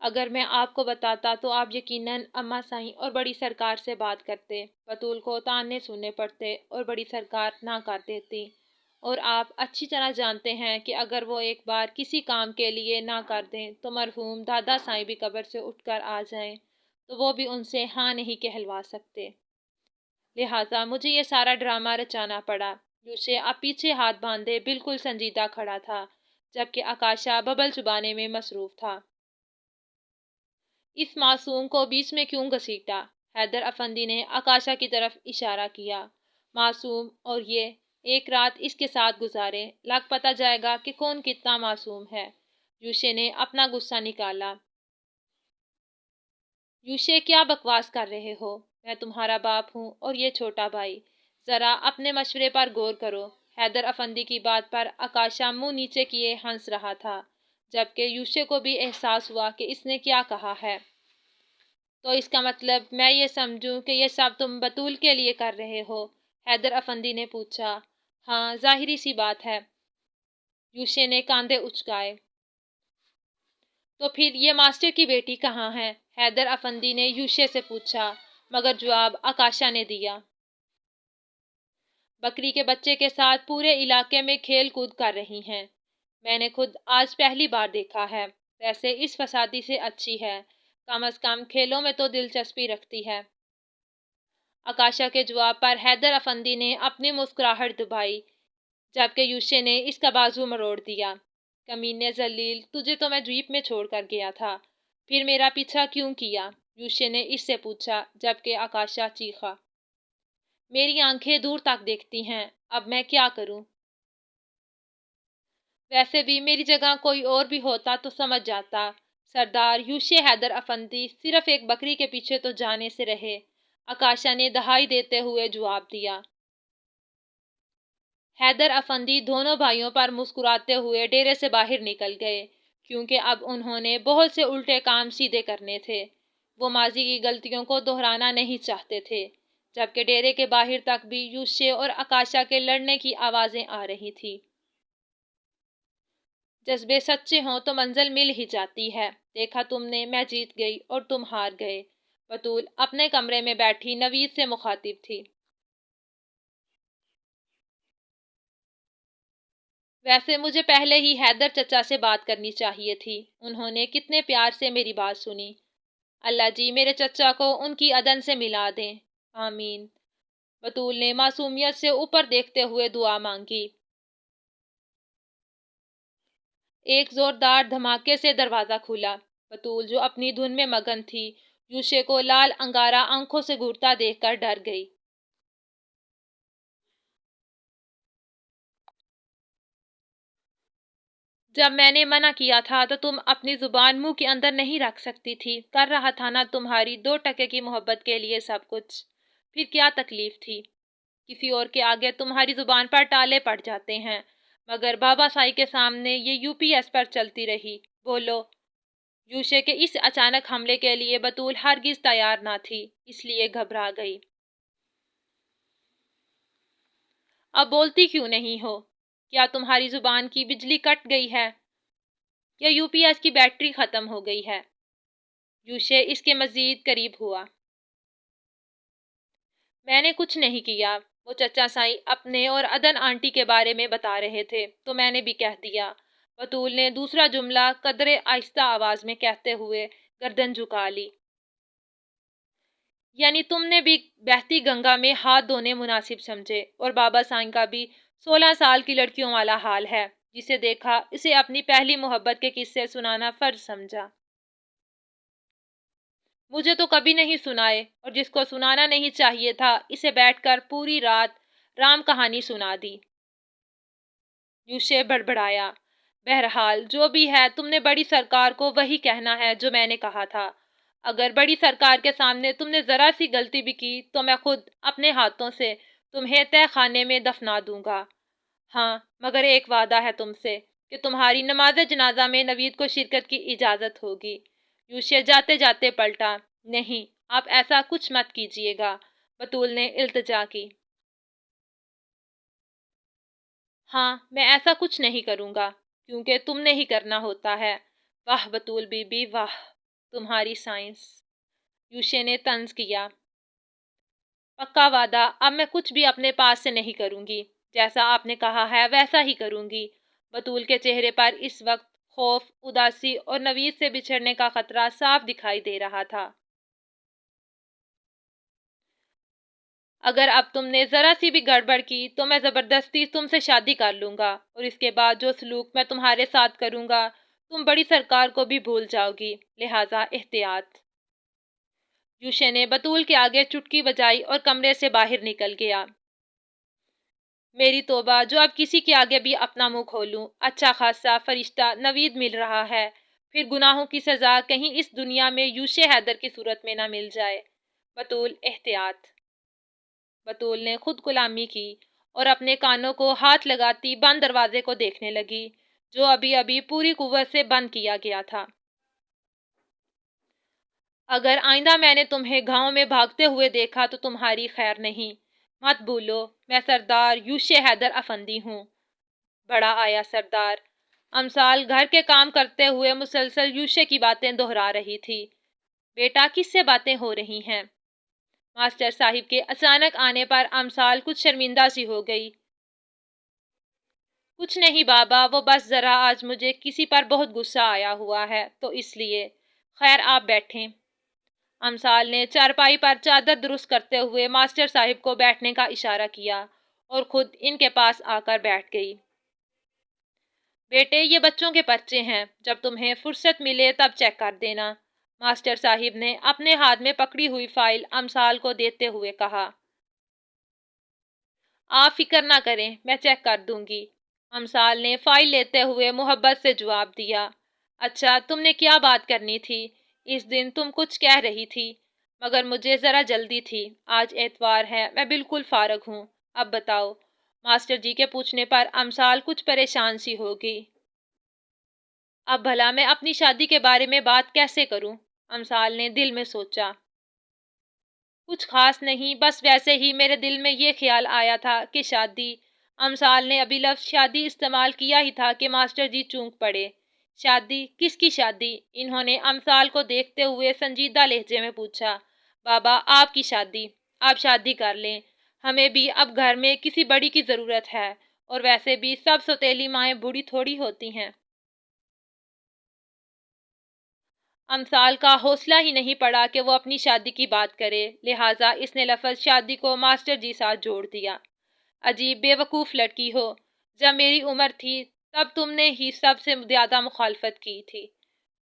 اگر میں آپ کو بتاتا تو آپ یقیناً اماں سائیں اور بڑی سرکار سے بات کرتے۔ بطول کو طعنے سننے پڑتے اور بڑی سرکار نہ کر دیتی، اور آپ اچھی طرح جانتے ہیں کہ اگر وہ ایک بار کسی کام کے لیے نہ کر دیں تو مرحوم دادا سائیں بھی قبر سے اٹھ کر آ جائیں تو وہ بھی ان سے ہاں نہیں کہلوا سکتے۔ لہٰذا مجھے یہ سارا ڈرامہ رچانا پڑا۔ یوشے اب پیچھے ہاتھ باندھے بالکل سنجیدہ کھڑا تھا، جبکہ آکاشا ببل چبانے میں مصروف تھا۔ اس معصوم کو بیچ میں کیوں گھسیٹا؟ حیدر افندی نے آکاشا کی طرف اشارہ کیا۔ معصوم اور یہ ایک رات اس کے ساتھ گزارے، لگ پتہ جائے گا کہ کون کتنا معصوم ہے۔ یوشے نے اپنا غصہ نکالا۔ یوشے کیا بکواس کر رہے ہو؟ میں تمہارا باپ ہوں اور یہ چھوٹا بھائی، ذرا اپنے مشورے پر غور کرو۔ حیدر افندی کی بات پر آکاشا منہ نیچے کیے ہنس رہا تھا، جبکہ یوشے کو بھی احساس ہوا کہ اس نے کیا کہا ہے۔ تو اس کا مطلب میں یہ سمجھوں کہ یہ سب تم بطول کے لیے کر رہے ہو؟ حیدر افندی نے پوچھا۔ ہاں، ظاہری سی بات ہے، یوشے نے کاندھے اچکائے۔ تو پھر یہ ماسٹر کی بیٹی کہاں ہے؟ حیدر افندی نے یوشے سے پوچھا، مگر جواب آکاشا نے دیا۔ بکری کے بچے کے ساتھ پورے علاقے میں کھیل کود کر رہی ہیں۔ میں نے خود آج پہلی بار دیکھا ہے۔ ویسے اس فسادی سے اچھی ہے، کم از کم کھیلوں میں تو دلچسپی رکھتی ہے۔ آکاشا کے جواب پر حیدر افندی نے اپنی مسکراہٹ دبائی، جبکہ یوشے نے اس کا بازو مروڑ دیا۔ کمینے ذلیل، تجھے تو میں جیپ میں چھوڑ کر گیا تھا، پھر میرا پیچھا کیوں کیا؟ یوشے نے اس سے پوچھا، جبکہ آکاشا چیخا۔ میری آنکھیں دور تک دیکھتی ہیں، اب میں کیا کروں؟ ویسے بھی میری جگہ کوئی اور بھی ہوتا تو سمجھ جاتا۔ سردار یوشے حیدر افندی صرف ایک بکری کے پیچھے تو جانے سے رہے، آکاشا نے دہائی دیتے ہوئے جواب دیا۔ حیدر افندی دونوں بھائیوں پر مسکراتے ہوئے ڈیرے سے باہر نکل گئے، کیونکہ اب انہوں نے بہت سے الٹے کام سیدھے کرنے تھے۔ وہ ماضی کی غلطیوں کو دہرانا نہیں چاہتے تھے، جبکہ ڈیرے کے باہر تک بھی یوشے اور آکاشا کے لڑنے کی آوازیں آ رہی تھیں۔ جذبے سچے ہوں تو منزل مل ہی جاتی ہے۔ دیکھا تم نے، میں جیت گئی اور تم ہار گئے۔ بطول اپنے کمرے میں بیٹھی نوید سے مخاطب تھی۔ ویسے مجھے پہلے ہی حیدر چچا سے بات کرنی چاہیے تھی، انہوں نے کتنے پیار سے میری بات سنی۔ اللہ جی میرے چچا کو ان کی عدن سے ملا دیں، آمین۔ بطول نے معصومیت سے اوپر دیکھتے ہوئے دعا مانگی۔ ایک زوردار دھماکے سے دروازہ کھلا۔ بطول جو اپنی دھن میں مگن تھی، یوشے کو لال انگارہ آنکھوں سے گھورتا دیکھ کر ڈر گئی۔ جب میں نے منع کیا تھا تو تم اپنی زبان منہ کے اندر نہیں رکھ سکتی تھی؟ کر رہا تھا نا تمہاری 2 ٹکے کی محبت کے لیے سب کچھ، پھر کیا تکلیف تھی؟ کسی اور کے آگے تمہاری زبان پر ٹالے پڑ جاتے ہیں، مگر بابا سائی کے سامنے یہ UPS پر چلتی رہی۔ بولو۔ یوشے کے اس اچانک حملے کے لیے بطول ہرگز تیار نہ تھی، اس لیے گھبرا گئی۔ اب بولتی کیوں نہیں ہو؟ کیا تمہاری زبان کی بجلی کٹ گئی ہے یا UPS کی بیٹری ختم ہو گئی ہے؟ یوشے اس کے مزید قریب ہوا۔ میں نے کچھ نہیں کیا، وہ چچا سائی اپنے اور عدن آنٹی کے بارے میں بتا رہے تھے تو میں نے بھی کہہ دیا۔ بطول نے دوسرا جملہ قدرے آہستہ آواز میں کہتے ہوئے گردن جھکا لی۔ یعنی تم نے بھی بہتی گنگا میں ہاتھ دھونے مناسب سمجھے، اور بابا سائیں کا بھی 16 سال کی لڑکیوں والا حال ہے، جسے دیکھا اسے اپنی پہلی محبت کے قصے سنانا فرض سمجھا۔ مجھے تو کبھی نہیں سنائے، اور جس کو سنانا نہیں چاہیے تھا اسے بیٹھ کر پوری رات رام کہانی سنا دی۔ یوشے بڑبڑایا۔ بہرحال جو بھی ہے، تم نے بڑی سرکار کو وہی کہنا ہے جو میں نے کہا تھا۔ اگر بڑی سرکار کے سامنے تم نے ذرا سی غلطی بھی کی تو میں خود اپنے ہاتھوں سے تمہیں تہہ خانے میں دفنا دوں گا۔ ہاں، مگر ایک وعدہ ہے تم سے کہ تمہاری نماز جنازہ میں نوید کو شرکت کی اجازت ہوگی۔ یوشے جاتے جاتے پلٹا۔ نہیں، آپ ایسا کچھ مت کیجیے گا، بطول نے التجا کی۔ ہاں، میں ایسا کچھ نہیں کروں گا، کیونکہ تم نے ہی کرنا ہوتا ہے۔ واہ بطول بی بی واہ! تمہاری سائنس، یوشے نے طنز کیا۔ پکا وعدہ، اب میں کچھ بھی اپنے پاس سے نہیں کروں گی، جیسا آپ نے کہا ہے ویسا ہی کروں گی۔ بطول کے چہرے پر اس وقت خوف، اداسی اور نوید سے بچھڑنے کا خطرہ صاف دکھائی دے رہا تھا۔ اگر اب تم نے ذرا سی بھی گڑبڑ کی تو میں زبردستی تم سے شادی کر لوں گا، اور اس کے بعد جو سلوک میں تمہارے ساتھ کروں گا تم بڑی سرکار کو بھی بھول جاؤ گی، لہٰذا احتیاط۔ یوشے نے بطول کے آگے چٹکی بجائی اور کمرے سے باہر نکل گیا۔ میری توبہ، جو اب کسی کے آگے بھی اپنا منہ کھولوں، اچھا خاصا فرشتہ نوید مل رہا ہے، پھر گناہوں کی سزا کہیں اس دنیا میں یوشے حیدر کی صورت میں نہ مل جائے۔ بطول، احتیاط۔ بطول نے خود غلامی کی اور اپنے کانوں کو ہاتھ لگاتی بند دروازے کو دیکھنے لگی، جو ابھی ابھی پوری قوت سے بند کیا گیا تھا۔ اگر آئندہ میں نے تمہیں گاؤں میں بھاگتے ہوئے دیکھا تو تمہاری خیر نہیں۔ مت بھولو، میں سردار یوشے حیدر افندی ہوں۔ بڑا آیا سردار۔ امثال گھر کے کام کرتے ہوئے مسلسل یوشے کی باتیں دہرا رہی تھی۔ بیٹا، کس سے باتیں ہو رہی ہیں؟ ماسٹر صاحب کے اچانک آنے پر امثال کچھ شرمندہ سی ہو گئی۔ کچھ نہیں بابا، وہ بس ذرا آج مجھے کسی پر بہت غصہ آیا ہوا ہے تو اس لیے۔ خیر، آپ بیٹھیں۔ امثال نے چارپائی پر چادر درست کرتے ہوئے ماسٹر صاحب کو بیٹھنے کا اشارہ کیا اور خود ان کے پاس آ کر بیٹھ گئی۔ بیٹے، یہ بچوں کے پرچے ہیں، جب تمہیں فرصت ملے تب چیک کر دینا، ماسٹر صاحب نے اپنے ہاتھ میں پکڑی ہوئی فائل امثال کو دیتے ہوئے کہا۔ آپ فکر نہ کریں، میں چیک کر دوں گی، امثال نے فائل لیتے ہوئے محبت سے جواب دیا۔ اچھا، تم نے کیا بات کرنی تھی؟ اس دن تم کچھ کہہ رہی تھی، مگر مجھے ذرا جلدی تھی۔ آج اتوار ہے، میں بالکل فارغ ہوں، اب بتاؤ۔ ماسٹر جی کے پوچھنے پر امثال کچھ پریشان سی ہوگی۔ اب بھلا میں اپنی شادی کے بارے میں بات کیسے کروں؟ امثال نے دل میں سوچا۔ کچھ خاص نہیں، بس ویسے ہی میرے دل میں یہ خیال آیا تھا کہ شادی۔ امثال نے ابھی لفظ شادی استعمال کیا ہی تھا کہ ماسٹر جی چونک پڑے۔ شادی؟ کس کی شادی؟ انہوں نے امثال کو دیکھتے ہوئے سنجیدہ لہجے میں پوچھا۔ بابا، آپ کی شادی۔ آپ شادی کر لیں، ہمیں بھی اب گھر میں کسی بڑی کی ضرورت ہے، اور ویسے بھی سب سوتیلی مائیں بوڑھی تھوڑی ہوتی ہیں۔ امثال کا حوصلہ ہی نہیں پڑا کہ وہ اپنی شادی کی بات کرے، لہٰذا اس نے لفظ شادی کو ماسٹر جی ساتھ جوڑ دیا۔ عجیب بے وقوف لڑکی ہو، جب میری عمر تھی تب تم نے ہی سب سے زیادہ مخالفت کی تھی،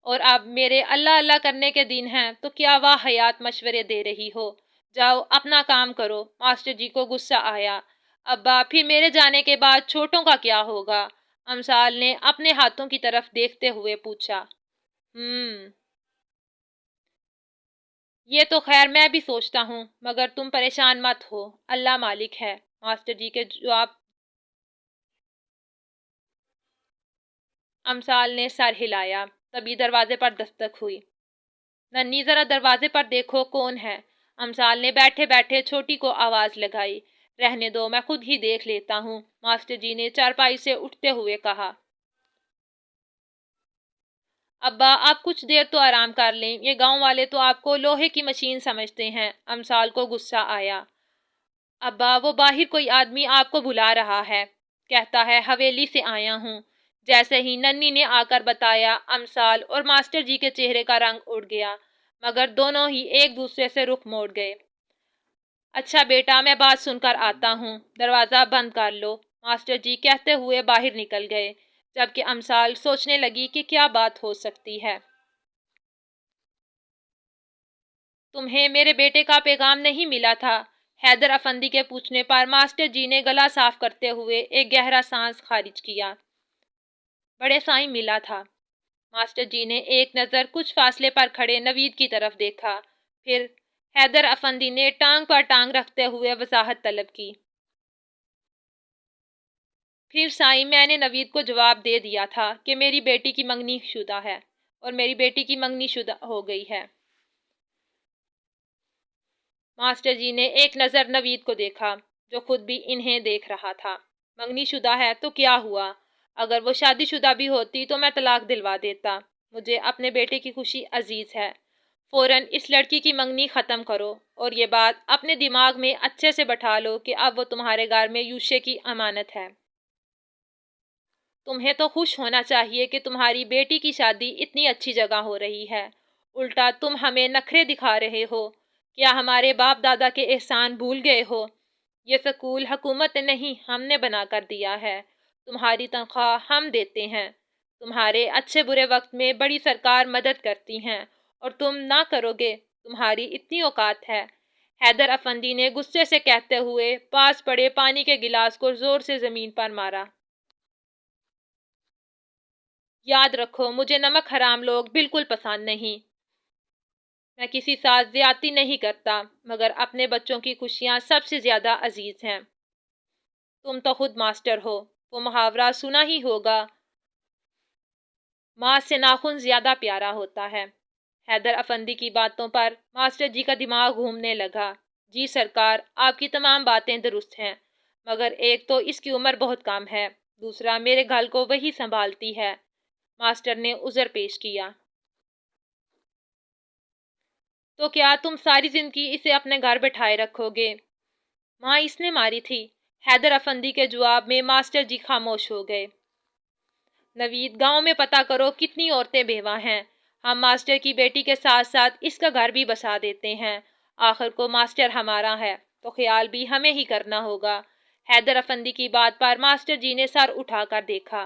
اور اب میرے اللہ اللہ کرنے کے دن ہیں تو کیا واہ حیات مشورے دے رہی ہو۔ جاؤ اپنا کام کرو۔ ماسٹر جی کو غصہ آیا۔ ابا، پھر میرے جانے کے بعد چھوٹوں کا کیا ہوگا؟ امثال نے اپنے ہاتھوں کی طرف دیکھتے ہوئے پوچھا۔ یہ تو خیر میں بھی سوچتا ہوں، مگر تم پریشان مت ہو، اللہ مالک ہے، ماسٹر جی کے جواب۔ امثال نے سر ہلایا، تبھی دروازے پر دستک ہوئی۔ ننھی، ذرا دروازے پر دیکھو کون ہے؟ امثال نے بیٹھے بیٹھے چھوٹی کو آواز لگائی۔ رہنے دو، میں خود ہی دیکھ لیتا ہوں، ماسٹر جی نے چارپائی سے اٹھتے ہوئے کہا۔ ابا، آپ کچھ دیر تو آرام کر لیں، یہ گاؤں والے تو آپ کو لوہے کی مشین سمجھتے ہیں۔ امثال کو غصہ آیا۔ ابا، وہ باہر کوئی آدمی آپ کو بلا رہا ہے، کہتا ہے حویلی سے آیا ہوں۔ جیسے ہی ننھی نے آ کر بتایا، امثال اور ماسٹر جی کے چہرے کا رنگ اڑ گیا، مگر دونوں ہی ایک دوسرے سے رخ موڑ گئے۔ اچھا بیٹا، میں بات سن کر آتا ہوں، دروازہ بند کر لو، ماسٹر جی کہتے ہوئے باہر نکل گئے، جبکہ امثال سوچنے لگی کہ کیا بات ہو سکتی ہے۔ تمہیں میرے بیٹے کا پیغام نہیں ملا تھا؟ حیدر افندی کے پوچھنے پر ماسٹر جی نے گلا صاف کرتے ہوئے ایک گہرا سانس خارج کیا۔ بڑے سائیں ملا تھا۔ ماسٹر جی نے ایک نظر کچھ فاصلے پر کھڑے نوید کی طرف دیکھا، پھر حیدر افندی نے ٹانگ پر ٹانگ رکھتے ہوئے وضاحت طلب کی۔ پھر سائیں، میں نے نوید کو جواب دے دیا تھا کہ میری بیٹی کی منگنی شدہ ہے، اور میری بیٹی کی منگنی شدہ ہو گئی ہے۔ ماسٹر جی نے ایک نظر نوید کو دیکھا، جو خود بھی انہیں دیکھ رہا تھا۔ منگنی شدہ ہے تو کیا ہوا؟ اگر وہ شادی شدہ بھی ہوتی تو میں طلاق دلوا دیتا۔ مجھے اپنے بیٹے کی خوشی عزیز ہے۔ فوراً اس لڑکی کی منگنی ختم کرو اور یہ بات اپنے دماغ میں اچھے سے بٹھا لو کہ اب وہ تمہارے گھر میں یوشے کی امانت ہے۔ تمہیں تو خوش ہونا چاہیے کہ تمہاری بیٹی کی شادی اتنی اچھی جگہ ہو رہی ہے، الٹا تم ہمیں نخرے دکھا رہے ہو۔ کیا ہمارے باپ دادا کے احسان بھول گئے ہو؟ یہ سکول حکومت نے نہیں، ہم نے بنا کر دیا ہے۔ تمہاری تنخواہ ہم دیتے ہیں۔ تمہارے اچھے برے وقت میں بڑی سرکار مدد کرتی ہیں اور تم نہ کرو گے؟ تمہاری اتنی اوقات ہے؟ حیدر افندی نے غصے سے کہتے ہوئے پاس پڑے پانی کے گلاس کو زور سے زمین پر مارا۔ یاد رکھو، مجھے نمک حرام لوگ بالکل پسند نہیں۔ میں کسی ساتھ زیادتی نہیں کرتا، مگر اپنے بچوں کی خوشیاں سب سے زیادہ عزیز ہیں۔ تم تو خود ماسٹر ہو، وہ محاورہ سنا ہی ہوگا، ماں سے ناخن زیادہ پیارا ہوتا ہے۔ حیدر افندی کی باتوں پر ماسٹر جی کا دماغ گھومنے لگا۔ جی سرکار، آپ کی تمام باتیں درست ہیں، مگر ایک تو اس کی عمر بہت کم ہے، دوسرا میرے گھر کو وہی سنبھالتی ہے۔ ماسٹر نے عذر پیش کیا۔ تو کیا تم ساری زندگی اسے اپنے گھر بٹھائے رکھو گے؟ ماں اس نے ماری تھی۔ حیدر افندی کے جواب میں ماسٹر جی خاموش ہو گئے۔ نوید، گاؤں میں پتہ کرو کتنی عورتیں بیوہ ہیں۔ ہم ماسٹر کی بیٹی کے ساتھ ساتھ اس کا گھر بھی بسا دیتے ہیں۔ آخر کو ماسٹر ہمارا ہے تو خیال بھی ہمیں ہی کرنا ہوگا۔ حیدر افندی کی بات پر ماسٹر جی نے سر اٹھا کر دیکھا۔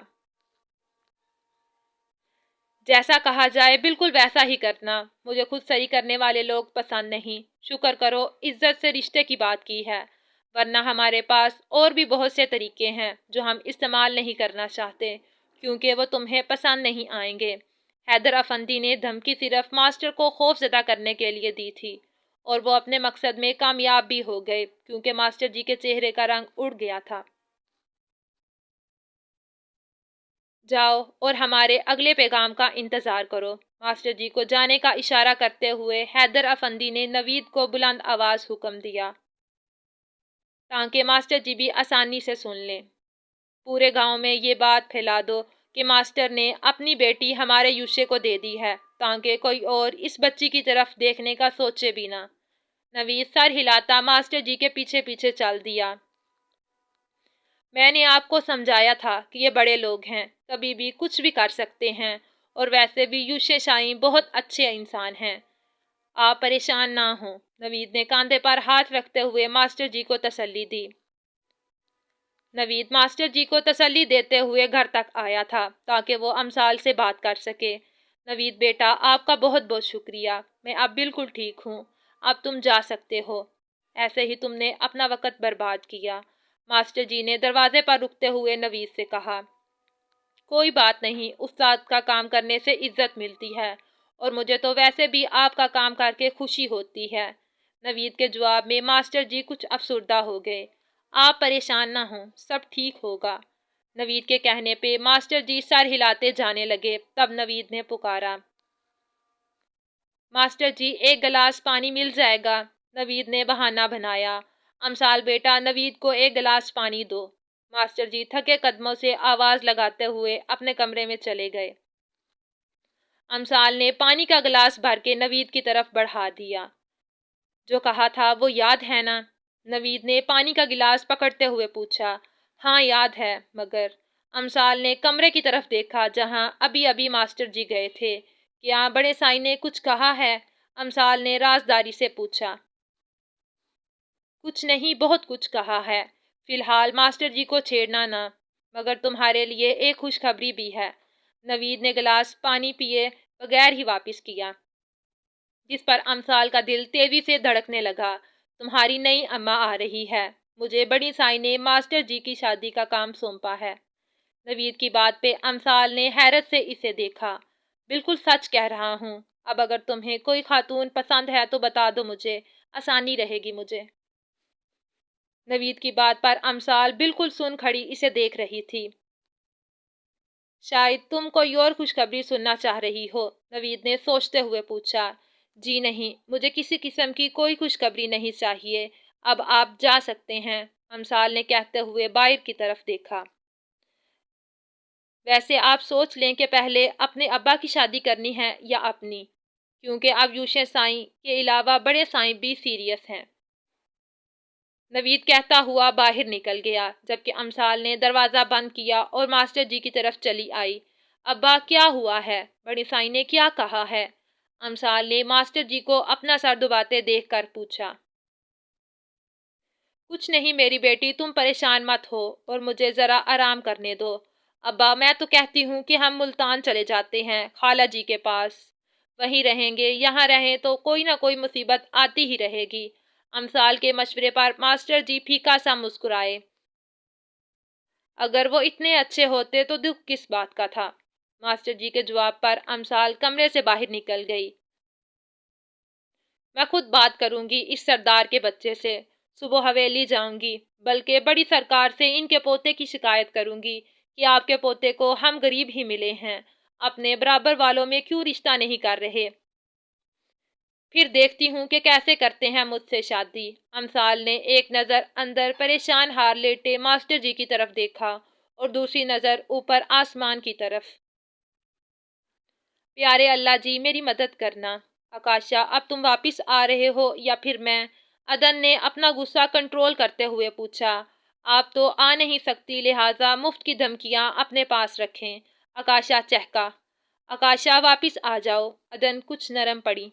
جیسا کہا جائے بالکل ویسا ہی کرنا۔ مجھے خود صحیح کرنے والے لوگ پسند نہیں۔ شکر کرو عزت سے رشتے کی بات کی ہے، ورنہ ہمارے پاس اور بھی بہت سے طریقے ہیں جو ہم استعمال نہیں کرنا چاہتے، کیونکہ وہ تمہیں پسند نہیں آئیں گے۔ حیدر افندی نے دھمکی صرف ماسٹر کو خوف زدہ کرنے کے لیے دی تھی، اور وہ اپنے مقصد میں کامیاب بھی ہو گئے، کیونکہ ماسٹر جی کے چہرے کا رنگ اڑ گیا تھا۔ جاؤ اور ہمارے اگلے پیغام کا انتظار کرو۔ ماسٹر جی کو جانے کا اشارہ کرتے ہوئے حیدر افندی نے نوید کو بلند آواز حکم دیا، تاکہ ماسٹر جی بھی آسانی سے سن لیں۔ پورے گاؤں میں یہ بات پھیلا دو کہ ماسٹر نے اپنی بیٹی ہمارے یوشے کو دے دی ہے، تاکہ کوئی اور اس بچی کی طرف دیکھنے کا سوچے بھی نہ۔ نوید سر ہلاتا ماسٹر جی کے پیچھے پیچھے چل دیا۔ میں نے آپ کو سمجھایا تھا کہ یہ بڑے لوگ ہیں، کبھی بھی کچھ بھی کر سکتے ہیں، اور ویسے بھی یوشے شاہی بہت اچھے انسان ہیں۔ آپ پریشان نہ ہوں۔ نوید نے کاندھے پر ہاتھ رکھتے ہوئے ماسٹر جی کو تسلی دی۔ نوید ماسٹر جی کو تسلی دیتے ہوئے گھر تک آیا تھا تاکہ وہ امثال سے بات کر سکے۔ نوید بیٹا، آپ کا بہت بہت شکریہ، میں اب بالکل ٹھیک ہوں، اب تم جا سکتے ہو۔ ایسے ہی تم نے اپنا وقت برباد کیا، ماسٹر جی نے دروازے پر رکتے ہوئے نوید سے کہا۔ کوئی بات نہیں، استاد کا کام کرنے سے عزت ملتی ہے، اور مجھے تو ویسے بھی آپ کا کام کر کے خوشی ہوتی ہے۔ نوید کے جواب میں ماسٹر جی کچھ افسردہ ہو گئے۔ آپ پریشان نہ ہوں، سب ٹھیک ہوگا۔ نوید کے کہنے پہ ماسٹر جی سر ہلاتے جانے لگے، تب نوید نے پکارا، ماسٹر جی ایک گلاس پانی مل جائے گا؟ نوید نے بہانہ بنایا۔ امثال بیٹا، نوید کو ایک گلاس پانی دو۔ ماسٹر جی تھکے قدموں سے آواز لگاتے ہوئے اپنے کمرے میں چلے گئے۔ امثال نے پانی کا گلاس بھر کے نوید کی طرف بڑھا دیا۔ جو کہا تھا وہ یاد ہے نا؟ نوید نے پانی کا گلاس پکڑتے ہوئے پوچھا۔ ہاں یاد ہے، مگر امثال نے کمرے کی طرف دیکھا جہاں ابھی ابھی ماسٹر جی گئے تھے۔ کیا بڑے سائی نے کچھ کہا ہے؟ امثال نے رازداری سے پوچھا۔ کچھ نہیں، بہت کچھ کہا ہے۔ فی الحال ماسٹر جی کو چھیڑنا نہ، مگر تمہارے لیے ایک خوشخبری بھی ہے۔ نوید نے گلاس پانی پیے بغیر ہی واپس کیا، جس پر امثال کا دل تیزی سے دھڑکنے لگا۔ تمہاری نئی اماں آ رہی ہے، مجھے بڑی سائی نے ماسٹر جی کی شادی کا کام سونپا ہے۔ نوید کی بات پہ امثال نے حیرت سے اسے دیکھا۔ بالکل سچ کہہ رہا ہوں، اب اگر تمہیں کوئی خاتون پسند ہے تو بتا دو، مجھے آسانی رہے گی مجھے۔ نوید کی بات پر امثال بالکل سن کھڑی اسے دیکھ رہی تھی۔ شاید تم کوئی اور خوشخبری سننا چاہ رہی ہو، نوید نے سوچتے ہوئے پوچھا۔ جی نہیں، مجھے کسی قسم کی کوئی خوشخبری نہیں چاہیے، اب آپ جا سکتے ہیں، امثال نے کہتے ہوئے باہر کی طرف دیکھا۔ ویسے آپ سوچ لیں کہ پہلے اپنے ابا کی شادی کرنی ہے یا اپنی، کیونکہ اب یوشے سائیں کے علاوہ بڑے سائیں بھی سیریس ہیں۔ نوید کہتا ہوا باہر نکل گیا، جبکہ امثال نے دروازہ بند کیا اور ماسٹر جی کی طرف چلی آئی۔ ابا کیا ہوا ہے؟ بڑی سائیں نے کیا کہا ہے؟ امثال نے ماسٹر جی کو اپنا سر دباتے دیکھ کر پوچھا۔ کچھ نہیں میری بیٹی، تم پریشان مت ہو اور مجھے ذرا آرام کرنے دو۔ ابا میں تو کہتی ہوں کہ ہم ملتان چلے جاتے ہیں، خالہ جی کے پاس، وہیں رہیں گے۔ یہاں رہیں تو کوئی نہ کوئی مصیبت آتی ہی رہے گی۔ امثال کے مشورے پر ماسٹر جی پھیکا سا مسکرائے۔ اگر وہ اتنے اچھے ہوتے تو دکھ کس بات کا تھا؟ ماسٹر جی کے جواب پر امثال کمرے سے باہر نکل گئی۔ میں خود بات کروں گی اس سردار کے بچے سے، صبح حویلی جاؤں گی، بلکہ بڑی سرکار سے ان کے پوتے کی شکایت کروں گی کہ آپ کے پوتے کو ہم غریب ہی ملے ہیں، اپنے برابر والوں میں کیوں رشتہ نہیں کر رہے؟ پھر دیکھتی ہوں کہ کیسے کرتے ہیں مجھ سے شادی۔ امثال نے ایک نظر اندر پریشان ہار لیٹے ماسٹر جی کی طرف دیکھا اور دوسری نظر اوپر آسمان کی طرف۔ پیارے اللہ جی میری مدد کرنا۔ آکاشا اب تم واپس آ رہے ہو یا پھر میں؟ عدن نے اپنا غصہ کنٹرول کرتے ہوئے پوچھا۔ آپ تو آ نہیں سکتی، لہٰذا مفت کی دھمکیاں اپنے پاس رکھیں۔ آکاشا چہکا۔ آکاشا واپس آ جاؤ۔ عدن کچھ نرم پڑی۔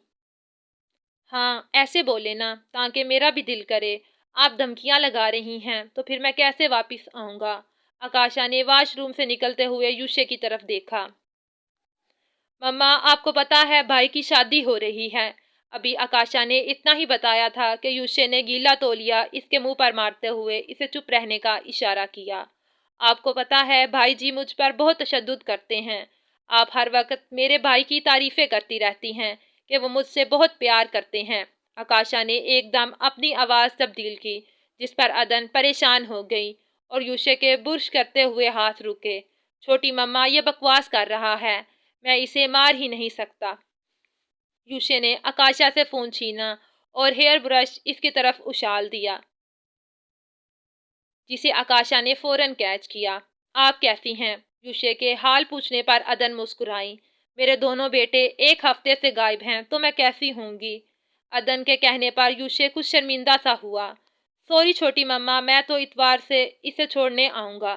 ہاں ایسے بولے نا تاکہ میرا بھی دل کرے۔ آپ دھمکیاں لگا رہی ہیں تو پھر میں کیسے واپس آؤں گا؟ آکاشا نے واش روم سے نکلتے ہوئے یوشے کی طرف دیکھا۔ مما آپ کو پتا ہے بھائی کی شادی ہو رہی ہے۔ ابھی آکاشا نے اتنا ہی بتایا تھا کہ یوشے نے گیلا تولیا اس کے منہ پر مارتے ہوئے اسے چپ رہنے کا اشارہ کیا۔ آپ کو پتا ہے بھائی جی مجھ پر بہت تشدد کرتے ہیں۔ آپ ہر وقت میرے بھائی کی تعریفیں کرتی رہتی ہیں کہ وہ مجھ سے بہت پیار کرتے ہیں۔ آکاشا نے ایک دم اپنی آواز تبدیل کی، جس پر عدن پریشان ہو گئی اور یوشے کے برش کرتے ہوئے ہاتھ رکے۔ چھوٹی مما یہ بکواس کر رہا ہے، میں اسے مار ہی نہیں سکتا۔ یوشے نے آکاشا سے فون چھینا اور ہیئر برش اس کی طرف اچھال دیا، جسے آکاشا نے فوراً کیچ کیا۔ آپ کیسی ہیں؟ یوشے کے حال پوچھنے پر عدن مسکرائی۔ میرے دونوں بیٹے ایک ہفتے سے غائب ہیں تو میں کیسی ہوں گی؟ عدن کے کہنے پر یوشے کچھ شرمندہ سا ہوا۔ سوری چھوٹی مما، میں تو اتوار سے اسے چھوڑنے آؤں گا۔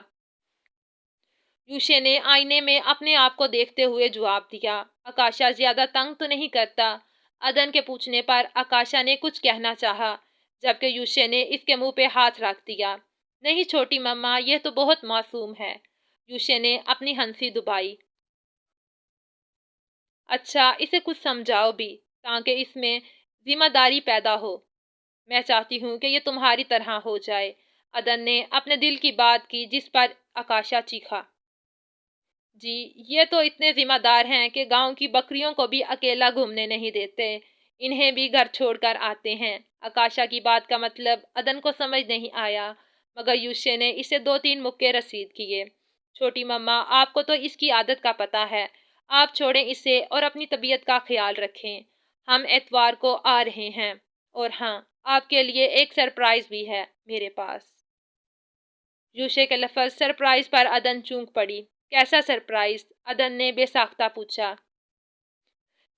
یوشے نے آئینے میں اپنے آپ کو دیکھتے ہوئے جواب دیا۔ آکاشا زیادہ تنگ تو نہیں کرتا؟ عدن کے پوچھنے پر آکاشا نے کچھ کہنا چاہا، جبکہ یوشے نے اس کے منہ پہ ہاتھ رکھ دیا۔ نہیں چھوٹی مما، یہ تو بہت معصوم ہے۔ یوشے نے اپنی ہنسی دبائی۔ اچھا اسے کچھ سمجھاؤ بھی تاکہ اس میں ذمہ داری پیدا ہو۔ میں چاہتی ہوں کہ یہ تمہاری طرح ہو جائے۔ عدن نے اپنے دل کی بات کی، جس پر آکاشا چیخا۔ جی یہ تو اتنے ذمہ دار ہیں کہ گاؤں کی بکریوں کو بھی اکیلا گھومنے نہیں دیتے، انہیں بھی گھر چھوڑ کر آتے ہیں۔ آکاشا کی بات کا مطلب عدن کو سمجھ نہیں آیا، مگر یوشے نے اسے 2-3 مکے رسید کیے۔ چھوٹی مما آپ کو تو اس کی عادت کا پتہ ہے، آپ چھوڑیں اسے اور اپنی طبیعت کا خیال رکھیں۔ ہم اتوار کو آ رہے ہیں، اور ہاں آپ کے لیے ایک سرپرائز بھی ہے میرے پاس۔ یوشے کے لفظ سرپرائز پر عدن چونک پڑی۔ کیسا سرپرائز؟ عدن نے بے ساختہ پوچھا۔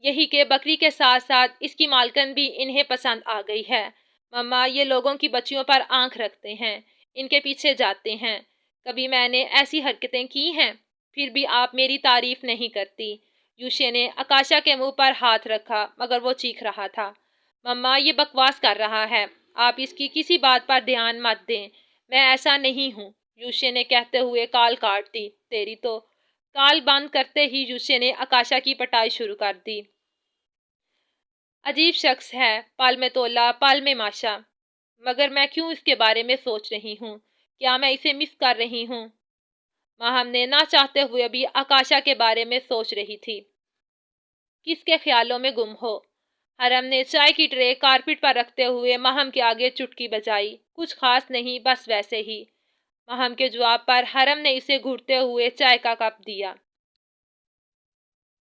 یہی کہ بکری کے ساتھ ساتھ اس کی مالکن بھی انہیں پسند آ گئی ہے۔ مما یہ لوگوں کی بچیوں پر آنکھ رکھتے ہیں، ان کے پیچھے جاتے ہیں۔ کبھی میں نے ایسی حرکتیں کی ہیں؟ پھر بھی آپ میری تعریف نہیں کرتی۔ یوشے نے آکاشا کے منہ پر ہاتھ رکھا، مگر وہ چیخ رہا تھا۔ مما یہ بکواس کر رہا ہے، آپ اس کی کسی بات پر دھیان مت دیں، میں ایسا نہیں ہوں۔ یوشے نے کہتے ہوئے کال کاٹ دی۔ تیری تو۔ کال بند کرتے ہی یوشے نے آکاشا کی پٹائی شروع کر دی۔ عجیب شخص ہے، پل میں تولا پل میں ماشا۔ مگر میں کیوں اس کے بارے میں سوچ رہی ہوں؟ کیا میں اسے مس کر رہی ہوں؟ ماہم نے نہ چاہتے ہوئے بھی آکاشا کے بارے میں سوچ رہی تھی۔ کس کے خیالوں میں گم ہو؟ حرم نے چائے کی ٹرے کارپٹ پر رکھتے ہوئے ماہم کے آگے چٹکی بجائی۔ کچھ خاص نہیں، بس ویسے ہی۔ ماہم کے جواب پر حرم نے اسے گھٹتے ہوئے چائے کا کپ دیا۔